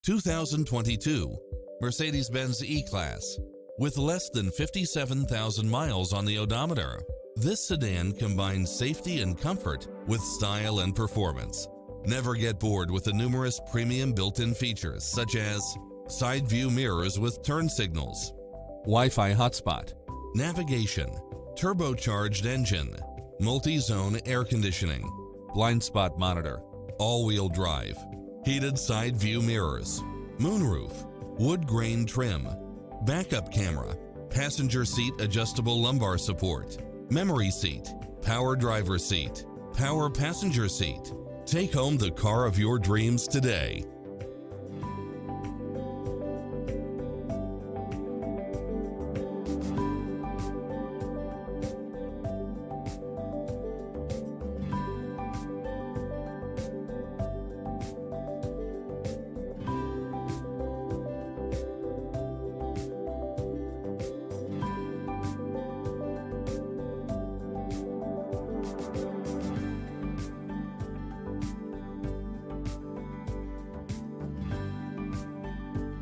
2022 Mercedes-Benz E-Class. With less than 57,000 miles on the odometer, this sedan combines safety and comfort with style and performance. Never get bored with the numerous premium built-in features such as side view mirrors with turn signals, Wi-Fi hotspot, navigation, turbocharged engine, multi-zone air conditioning, blind spot monitor, all-wheel drive, heated side view mirrors, moonroof, wood grain trim, backup camera, passenger seat adjustable lumbar support, memory seat, power driver seat, power passenger seat. Take home the car of your dreams today.